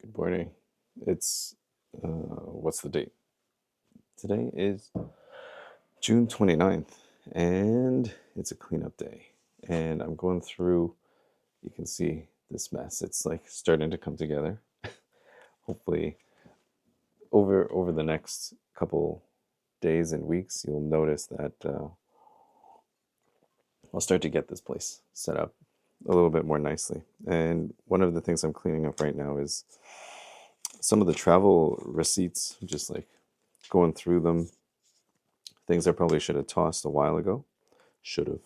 Good morning. It's, what's the date? Today is June 29th, and it's a cleanup day. And I'm going through, you can see this mess. It's like starting to come together. Hopefully, over the next couple days and weeks, you'll notice that I'll start to get this place set up a little bit more nicely. And one of the things I'm cleaning up right now is some of the travel receipts, just like going through them. Things I probably should have tossed a while ago. Should have.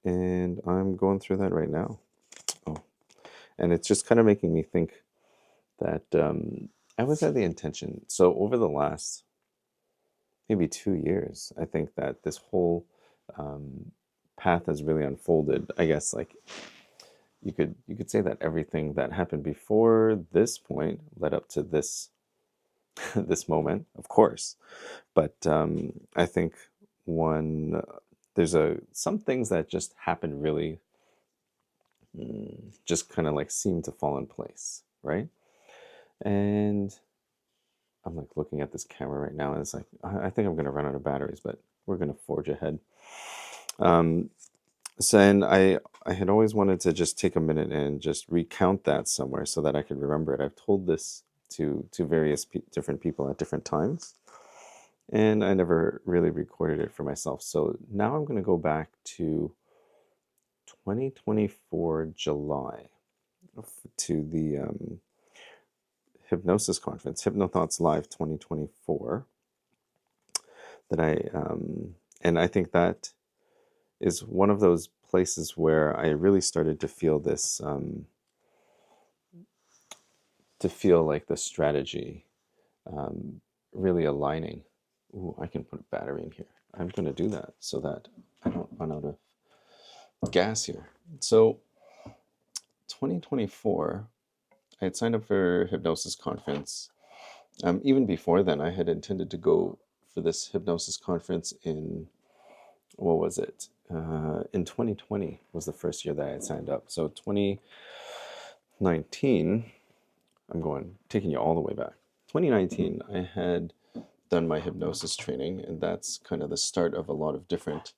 And I'm going through that right now. Oh, and it's just kind of making me think that I always had the intention. So over the last maybe 2 years, I think that this whole path has really unfolded. I guess like you could say that everything that happened before this point led up to this this moment, of course. But I think one there's some things that just happen really just kind of like seem to fall in place, right? And I'm like looking at this camera right now, and it's like I think I'm going to run out of batteries, but we're going to forge ahead. So, and I had always wanted to just take a minute and just recount that somewhere so that I could remember it. I've told this to various different people at different times, and I never really recorded it for myself. So now I'm going to go back to 2024 July to the Hypnosis conference, HypnoThoughts Live 2024. And I think that is one of those places where I really started to feel this, to feel like the strategy really aligning. Ooh, I can put a battery in here. I'm going to do that so that I don't run out of gas here. So 2024, I had signed up for Hypnosis conference. Even before then, I had intended to go for this Hypnosis conference in, what was it? In 2020 was the first year that I had signed up. So 2019, taking you all the way back. 2019, I had done my hypnosis training, and that's kind of the start of a lot of different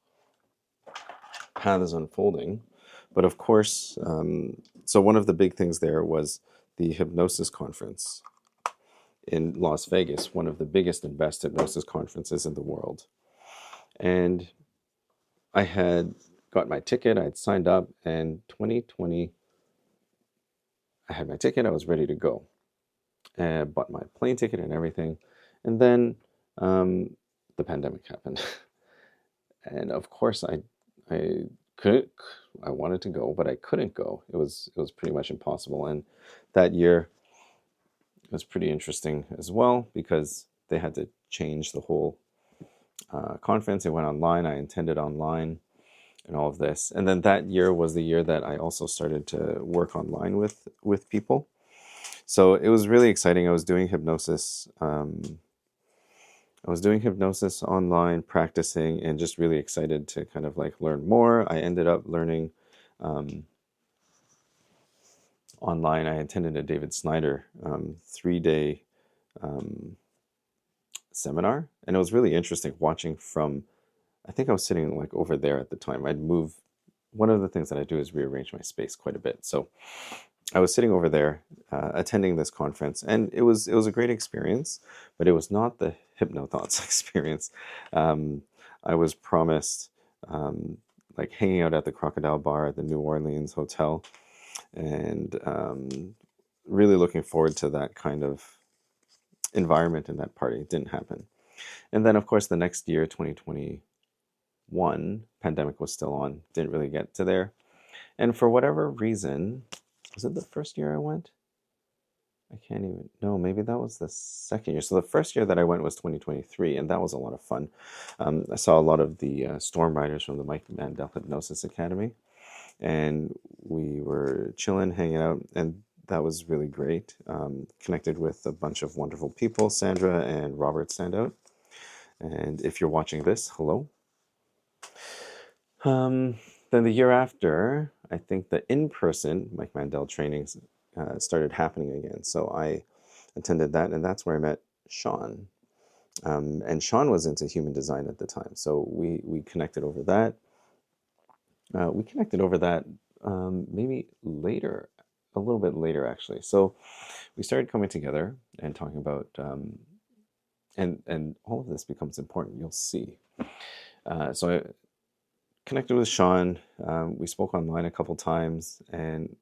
paths unfolding. But of course, so one of the big things there was the hypnosis conference in Las Vegas, one of the biggest and best hypnosis conferences in the world. And I had got my ticket, I had signed up, and 2020, I had my ticket, I was ready to go. And I bought my plane ticket and everything. And then the pandemic happened. And of course, I wanted to go, but I couldn't go. It was pretty much impossible. And that year was pretty interesting as well because they had to change the whole conference. It went online. I attended online and all of this. And then that year was the year that I also started to work online with people. So it was really exciting. I was doing hypnosis. I was doing hypnosis online, practicing, and just really excited to kind of like learn more. I ended up learning online. I attended a David Snyder 3-day seminar, and it was really interesting watching from, I think I was sitting like over there at the time. I'd move. One of the things that I do is rearrange my space quite a bit. So I was sitting over there attending this conference, and it was a great experience, but it was not the HypnoThoughts experience. I was promised like hanging out at the Crocodile Bar at the New Orleans Hotel, and really looking forward to that kind of environment and that party. It didn't happen. And then, of course, the next year, 2021, pandemic was still on. Didn't really get to there. And for whatever reason, was it the first year I went? I can't even, no, maybe that was the second year. So the first year that I went was 2023, and that was a lot of fun. I saw a lot of the storm riders from the Mike Mandel Hypnosis Academy, and we were chilling, hanging out, and that was really great. Connected with a bunch of wonderful people. Sandra and Robert stand out. And if you're watching this, hello. Then the year after, I think the in-person Mike Mandel trainings started happening again. So I attended that, and that's where I met Sean. And Sean was into human design at the time, so we connected over that. Maybe later, a little bit later actually. So we started coming together and talking about, and all of this becomes important. You'll see. So I connected with Sean. We spoke online a couple times, and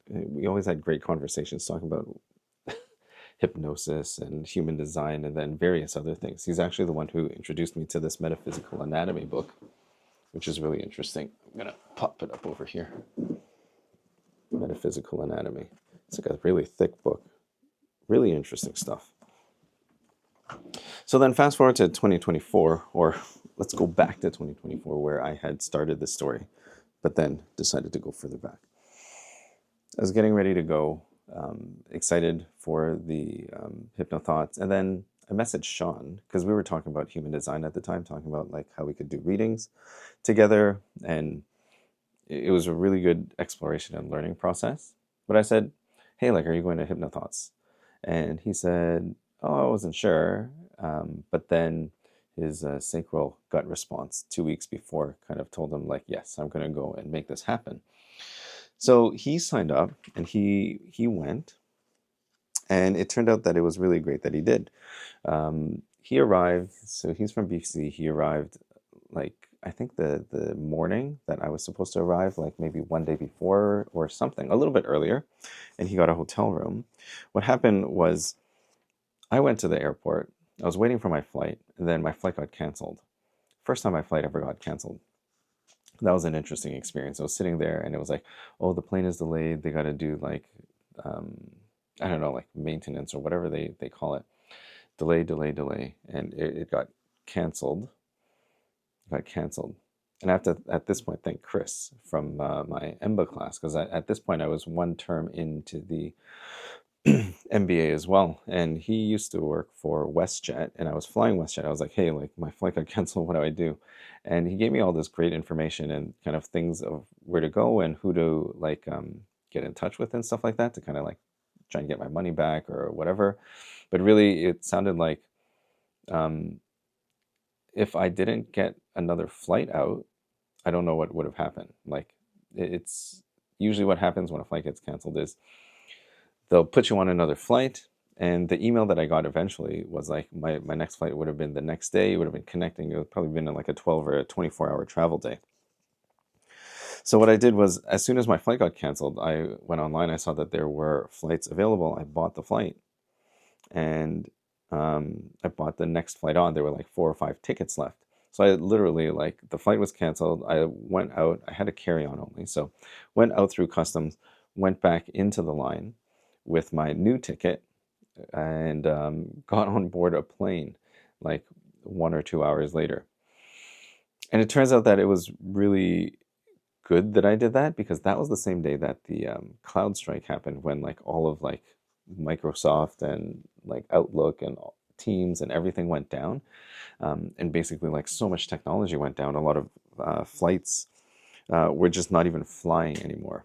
we always had great conversations talking about hypnosis and human design, and then various other things. He's actually the one who introduced me to this metaphysical anatomy book, which is really interesting. I'm gonna pop it up over here. Metaphysical anatomy. It's like a really thick book. Really interesting stuff. So then fast forward to 2024, or let's go back to 2024, where I had started this story, but then decided to go further back. I was getting ready to go, excited for the HypnoThoughts, and then I messaged Sean, because we were talking about human design at the time, talking about like how we could do readings together, and it was a really good exploration and learning process. But I said, hey, like, are you going to HypnoThoughts? And he said, oh, I wasn't sure. But then his sacral gut response 2 weeks before kind of told him, like, yes, I'm going to go and make this happen. So he signed up, and he went. And it turned out that it was really great that he did. He arrived, so he's from BC. He arrived like, I think the morning that I was supposed to arrive, like maybe one day before or something, a little bit earlier, and he got a hotel room. What happened was I went to the airport. I was waiting for my flight, and then my flight got canceled. First time my flight ever got canceled. That was an interesting experience. I was sitting there, and it was like, oh, the plane is delayed. They got to do like, I don't know, like maintenance or whatever they call it. Delay. And it got canceled. And I have to, at this point, thank Chris from my EMBA class, because at this point I was one term into the MBA as well. And he used to work for WestJet, and I was flying WestJet. I was like, hey, like my flight got canceled. What do I do? And he gave me all this great information and kind of things of where to go and who to like get in touch with and stuff like that to kind of like try and get my money back or whatever. But really, it sounded like if I didn't get another flight out, I don't know what would have happened. Like, it's usually what happens when a flight gets canceled is they'll put you on another flight. And the email that I got eventually was like, my next flight would have been the next day. It would have been connecting. It would probably been like a 12 or a 24-hour travel day. So what I did was, as soon as my flight got canceled, I went online. I saw that there were flights available. I bought the flight. And I bought the next flight on. There were like 4 or 5 tickets left. So I literally, like, the flight was canceled. I went out. I had a carry-on only. So went out through customs, went back into the line with my new ticket, and got on board a plane like 1 or 2 hours later. And it turns out that it was really good that I did that, because that was the same day that the cloud strike happened, when like all of like Microsoft and like Outlook and Teams and everything went down. And basically like so much technology went down. A lot of flights were just not even flying anymore.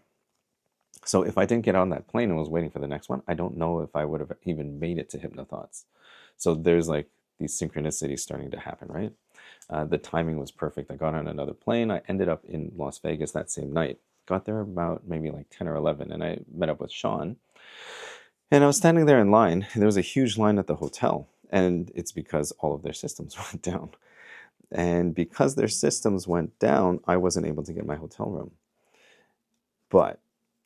So if I didn't get on that plane and was waiting for the next one, I don't know if I would have even made it to HypnoThoughts. So there's like these synchronicities starting to happen, right? The timing was perfect. I got on another plane. I ended up in Las Vegas that same night. Got there about maybe like 10 or 11, and I met up with Sean. And I was standing there in line, and there was a huge line at the hotel, and it's because all of their systems went down. And because their systems went down, I wasn't able to get my hotel room. But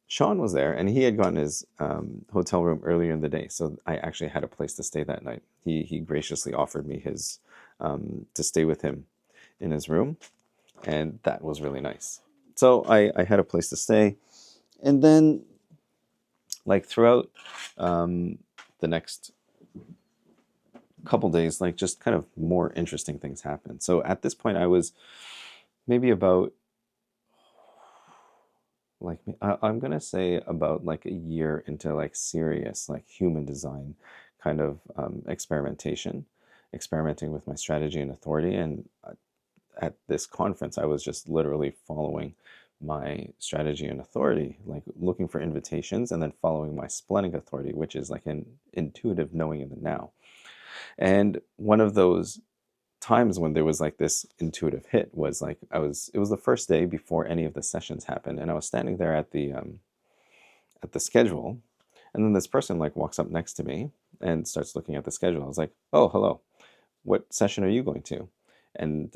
Sean was there, and he had gotten his hotel room earlier in the day, so I actually had a place to stay that night. He graciously offered me his to stay with him in his room, and that was really nice. So I had a place to stay, and then like throughout the next couple days, like just kind of more interesting things happened. So at this point, I was maybe about like, I'm gonna say about like a year into like serious like human design kind of experimenting with my strategy and authority. And at this conference, I was just literally following my strategy and authority, like looking for invitations and then following my splenic authority, which is like an intuitive knowing in the now. And one of those times when there was like this intuitive hit was like it was the first day before any of the sessions happened, and I was standing there at the schedule, and then this person like walks up next to me and starts looking at the schedule. I was like, "Oh, hello. What session are you going to?" And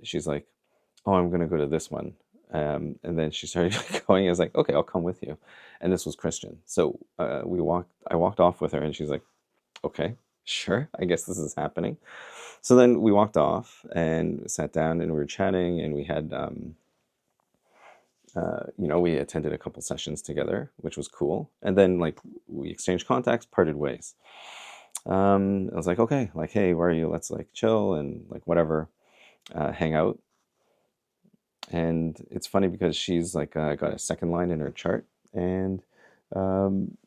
she's like, "Oh, I'm going to go to this one." And then she started going. I was like, "Okay, I'll come with you." And this was Christian. So I walked off with her, and she's like, "Okay, sure. I guess this is happening." So then we walked off and sat down, and we were chatting, and we had, we attended a couple sessions together, which was cool. And then like we exchanged contacts, parted ways. I was like, okay, like, hey, where are you? Let's like chill and like whatever, hang out. And it's funny because she's like got a second line in her chart, and um,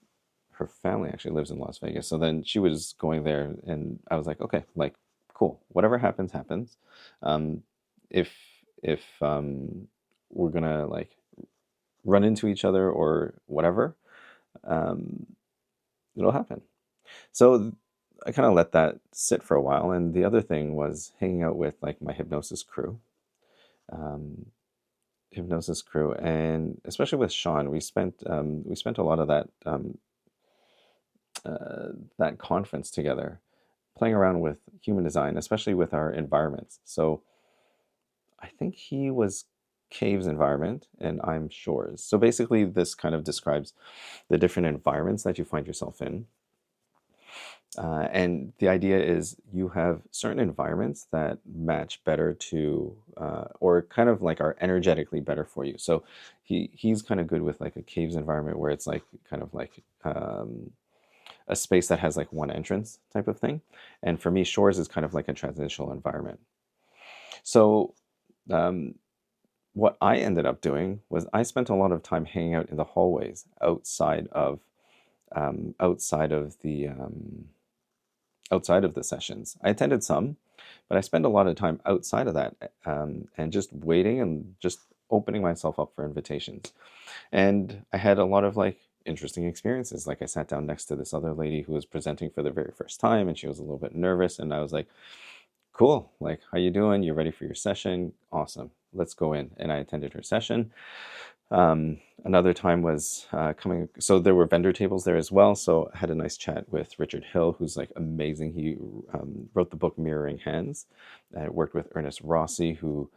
her family actually lives in Las Vegas. So then she was going there, and I was like, okay, like, cool. Whatever happens, happens. Um, if if we're gonna like run into each other or whatever, um, it'll happen. So I kind of let that sit for a while. And the other thing was hanging out with like my um, hypnosis crew, and especially with Sean, we spent a lot of that conference together, playing around with human design, especially with our environments. So I think he was Cave's environment and I'm Shore's. So basically, this kind of describes the different environments that you find yourself in. And the idea is you have certain environments that match better to, or kind of like are energetically better for you. So he's kind of good with like a Cave's environment where it's like kind of like a space that has like one entrance type of thing. And for me, Shores is kind of like a transitional environment. So um, what I ended up doing was I spent a lot of time hanging out in the hallways outside of the sessions. I attended some, but I spent a lot of time outside of that, and just waiting and just opening myself up for invitations. And I had a lot of like interesting experiences. Like I sat down next to this other lady who was presenting for the very first time, and she was a little bit nervous, and I was like, cool, like, how you doing? You ready for your session? Awesome. Let's go in. And I attended her session. Another time was coming, so there were vendor tables there as well. So I had a nice chat with Richard Hill, who's like amazing. He wrote the book Mirroring Hands. I worked with Ernest Rossi, who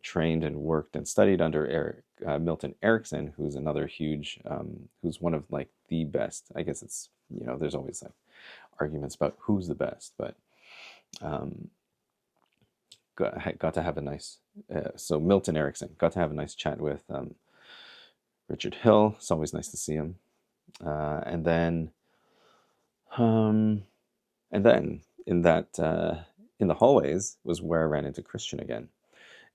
trained and worked and studied under Milton Erickson, who's another huge, who's one of like the best. I guess it's, there's always like arguments about who's the best, but um, got to have a nice, so Milton Erickson, got to have a nice chat with Richard Hill. It's always nice to see him. And then, um, and then in the hallways was where I ran into Christian again.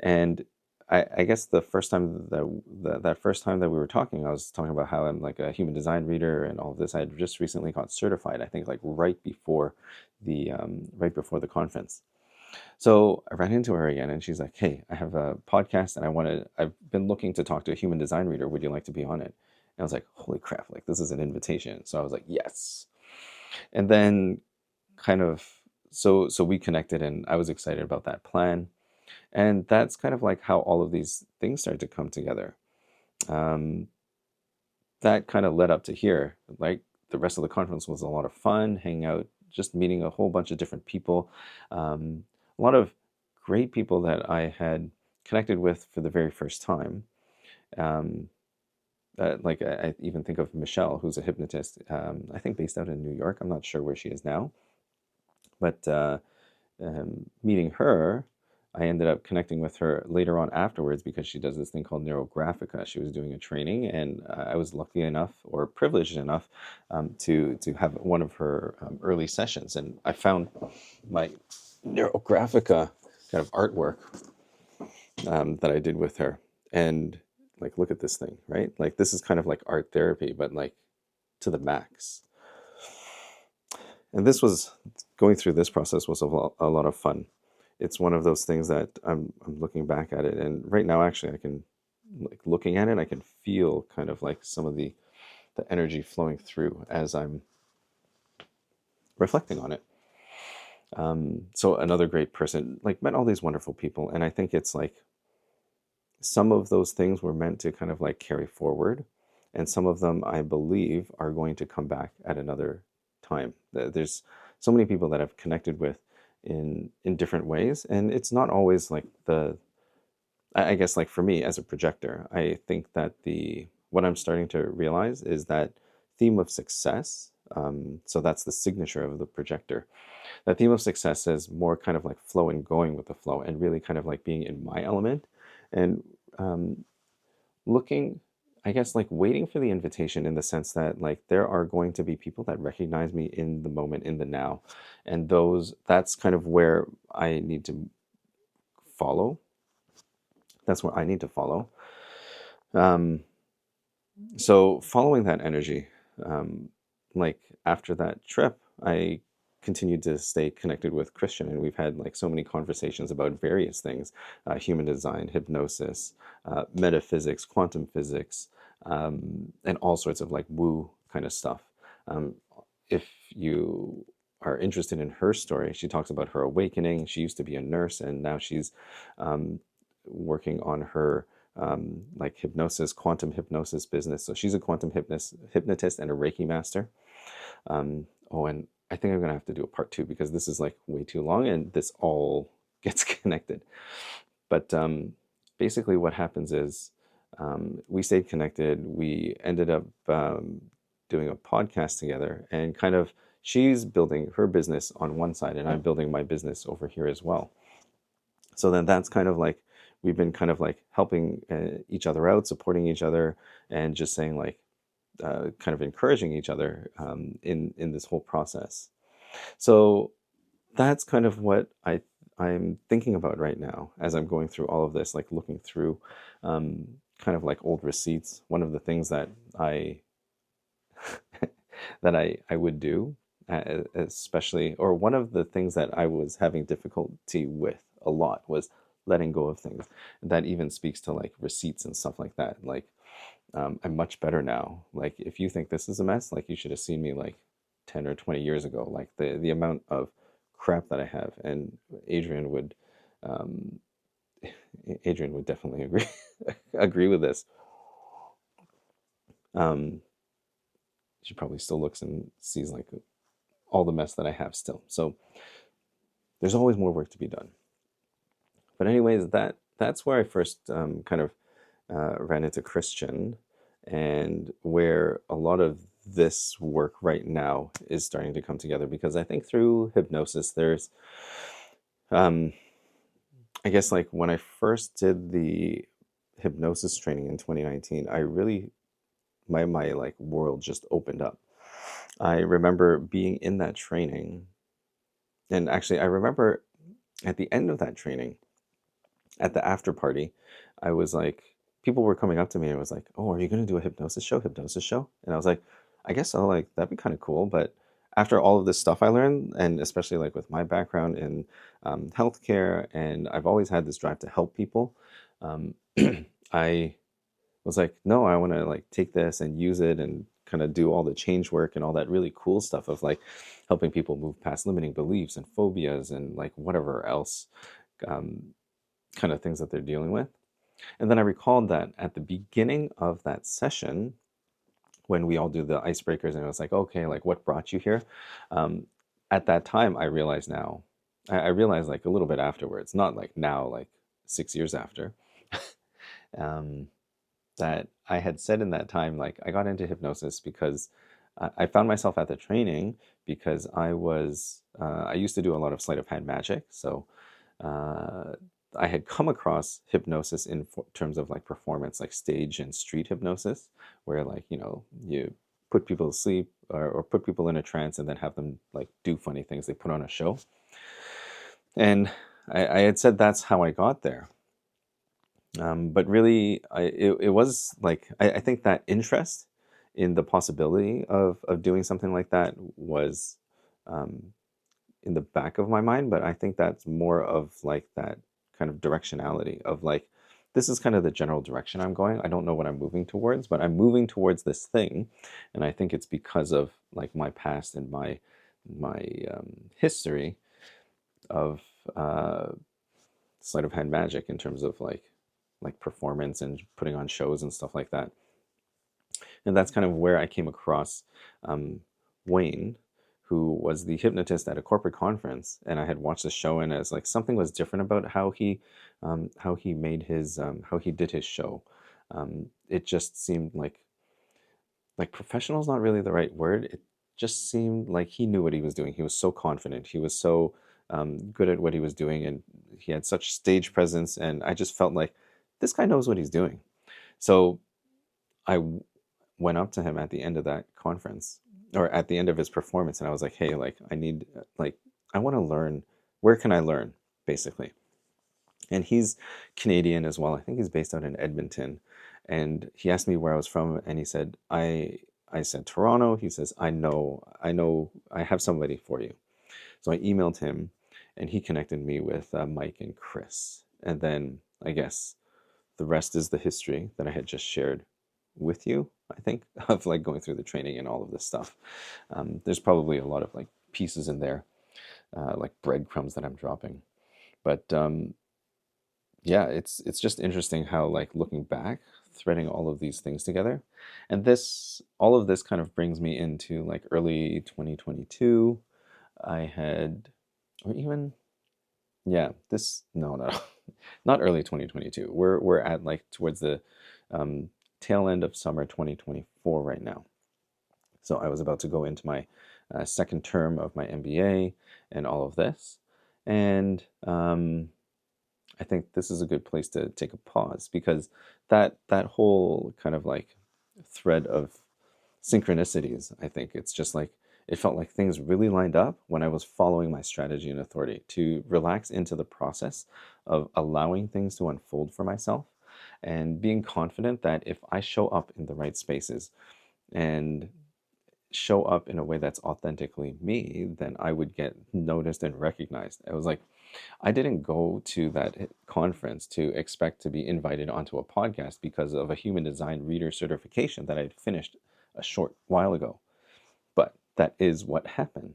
And I guess the first time that first time that we were talking, I was talking about how I'm like a human design reader and all of this. I had just recently got certified. I think like right before the conference. So I ran into her again, and she's like, "Hey, I have a podcast, and I've been looking to talk to a human design reader. Would you like to be on it?" And I was like, "Holy crap! Like this is an invitation." So I was like, "Yes." And then, kind of, so we connected, and I was excited about that plan, and that's kind of like how all of these things started to come together. Um, that kind of led up to here. Like the rest of the conference was a lot of fun, hanging out, just meeting a whole bunch of different people. A lot of great people that I had connected with for the very first time. Um, like I even think of Michelle, who's a hypnotist, I think based out in New York. I'm not sure where she is now, but meeting her, I ended up connecting with her later on afterwards because she does this thing called NeuroGraphica. She was doing a training, and I was lucky enough or privileged enough to have one of her early sessions, and I found my NeuroGraphica kind of artwork that I did with her, and like, look at this thing, right? Like this is kind of like art therapy, but like to the max. And this was going through this process was a lot of fun. It's one of those things that I'm looking back at it, and right now actually I can like looking at it, I can feel kind of like some of the energy flowing through as I'm reflecting on it. So another great person, like met all these wonderful people, and I think it's like some of those things were meant to kind of like carry forward, and some of them I believe are going to come back at another time. There's so many people that I've connected with in different ways, and it's not always like I guess like for me as a projector, I think that the what I'm starting to realize is that theme of success. So that's the signature of the projector. That theme of success is more kind of like flow and going with the flow, and really kind of like being in my element, and um, looking, I guess, like waiting for the invitation, in the sense that like there are going to be people that recognize me in the moment, in the now, and that's kind of where I need to follow. That's where I need to follow. Um, so following that energy, um, like after that trip, I continued to stay connected with Christian, and we've had like so many conversations about various things: human design, hypnosis, metaphysics, quantum physics, and all sorts of like woo kind of stuff. Um, if you are interested in her story, she talks about her awakening. She used to be a nurse, and now she's um, working on her like hypnosis, quantum hypnosis business. So she's a quantum hypnotist and a Reiki master. Oh, and I think I'm gonna have to do a part two, because this is like way too long, and this all gets connected. But basically, what happens is we stayed connected. We ended up doing a podcast together, and kind of she's building her business on one side, and I'm building my business over here as well. So then that's kind of like we've been kind of like helping each other out, supporting each other, and just saying like kind of encouraging each other in this whole process. So that's kind of what I'm thinking about right now as I'm going through all of this, like looking through kind of like old receipts. One of the things that I I would do, especially, or one of the things that I was having difficulty with a lot, was letting go of things. That even speaks to like receipts and stuff like that. Like I'm much better now. Like if you think this is a mess, like you should have seen me like 10 or 20 years ago. Like the amount of crap that I have, and Adrian would um, Adrian would definitely agree agree with this. Um, she probably still looks and sees like all the mess that I have still. So there's always more work to be done. But anyways, that's where I first kind of ran into Christian, and where a lot of this work right now is starting to come together. Because I think through hypnosis, there's, um, I guess, like when I first did the hypnosis training in 2019, I really, my like world just opened up. I remember being in that training, and actually, I remember at the end of that training, at the after party, I was like, people were coming up to me and was like, "Oh, are you going to do a hypnosis show? Hypnosis show?" And I was like, "I guess so. Like that'd be kind of cool." But after all of this stuff I learned, and especially like with my background in healthcare, and I've always had this drive to help people, um, I was like, "No, I want to like take this and use it and kind of do all the change work and all that really cool stuff of like helping people move past limiting beliefs and phobias and like whatever else." Um, Kind of things that they're dealing with. And then I recalled that at the beginning of that session, when we all do the icebreakers, and it was like, okay, like what brought you here? Um, at that time, I realized now, I realized like a little bit afterwards, not like now, like 6 years after, um, that I had said in that time, like I got into hypnosis because I found myself at the training because I used to do a lot of sleight of hand magic. So uh, I had come across hypnosis in terms of like performance, like stage and street hypnosis, where like, you put people to sleep, or put people in a trance and then have them like do funny things. They put on a show. And I had said that's how I got there. But really, it was like, I think that interest in the possibility of doing something like that was um, in the back of my mind. But I think that's more of like that kind of directionality of like, this is kind of the general direction I'm going. I don't know what I'm moving towards, but I'm moving towards this thing, and I think it's because of like my past and my history of sleight of hand magic in terms of like performance and putting on shows and stuff like that. And that's kind of where I came across Wayne, who was the hypnotist at a corporate conference, and I had watched the show, and as like something was different about how he made his how he did his show. It just seemed like professional is not really the right word. It just seemed like he knew what he was doing. He was so confident. He was so good at what he was doing, and he had such stage presence. And I just felt like this guy knows what he's doing. So I went up to him at the end of that conference, or at the end of his performance, and I was like, hey, like I need, like, I want to learn. Where can I learn, basically? And he's Canadian as well. I think he's based out in Edmonton. And he asked me where I was from, and he said, I said Toronto. He says, I know, I have somebody for you. So I emailed him, and he connected me with Mike and Chris. And then I guess the rest is the history that I had just shared with you, I think, of like going through the training and all of this stuff. There's probably a lot of like pieces in there, like breadcrumbs that I'm dropping. But yeah, it's just interesting how, like, looking back, threading all of these things together, and all of this kind of brings me into like early 2022. I had, or even, yeah, this, no, not early 2022. We're at like towards the tail end of summer 2024 right now. So I was about to go into my second term of my MBA and all of this, and I think this is a good place to take a pause, because that whole kind of like thread of synchronicities, I think it's just like, it felt like things really lined up when I was following my strategy and authority to relax into the process of allowing things to unfold for myself, and being confident that if I show up in the right spaces and show up in a way that's authentically me, then I would get noticed and recognized. I was like, I didn't go to that conference to expect to be invited onto a podcast because of a human design reader certification that I had finished a short while ago. But that is what happened.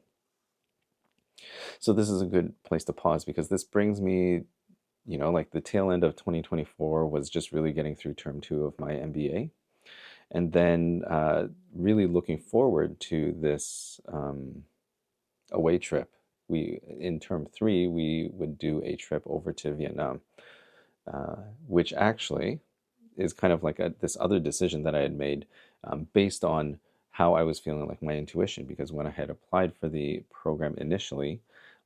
So this is a good place to pause, because this brings me, like the tail end of 2024 was just really getting through term 2 of my MBA. And then really looking forward to this away trip. In term 3, we would do a trip over to Vietnam, which actually is kind of like this other decision that I had made based on how I was feeling, like my intuition. Because when I had applied for the program initially,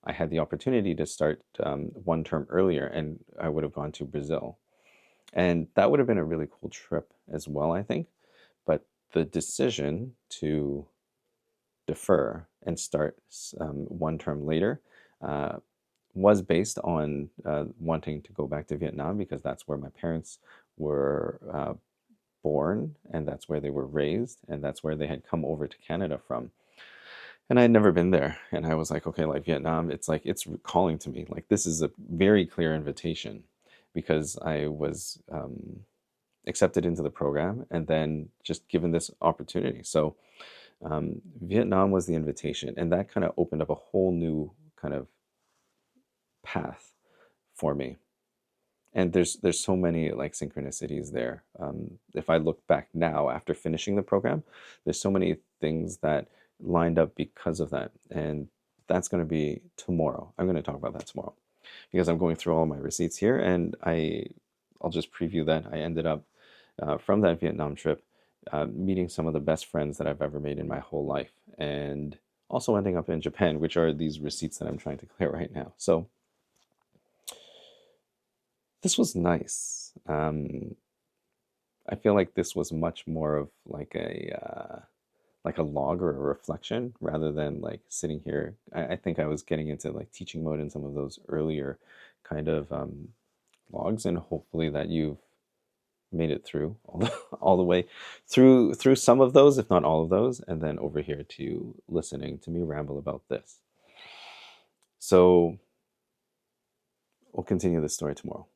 I had the opportunity to start 1 term earlier, and I would have gone to Brazil. And that would have been a really cool trip as well, I think. But the decision to defer and start 1 term later was based on wanting to go back to Vietnam, because that's where my parents were born, and that's where they were raised, and that's where they had come over to Canada from. And I had never been there, and I was like, okay, like Vietnam, it's like it's calling to me. Like, this is a very clear invitation, because I was accepted into the program and then just given this opportunity. So Vietnam was the invitation, and that kind of opened up a whole new kind of path for me. And there's so many like synchronicities there. If I look back now after finishing the program, there's so many things that lined up because of that. And that's going to be tomorrow. I'm going to talk about that tomorrow, because I'm going through all my receipts here, and I'll just preview that. I ended up from that Vietnam trip meeting some of the best friends that I've ever made in my whole life, and also ending up in Japan, which are these receipts that I'm trying to clear right now. So this was nice. I feel like this was much more of like a log or a reflection, rather than like sitting here. I think I was getting into like teaching mode in some of those earlier kind of logs, and hopefully that you've made it through all the way through some of those, if not all of those, and then over here to listening to me ramble about this. So we'll continue this story tomorrow.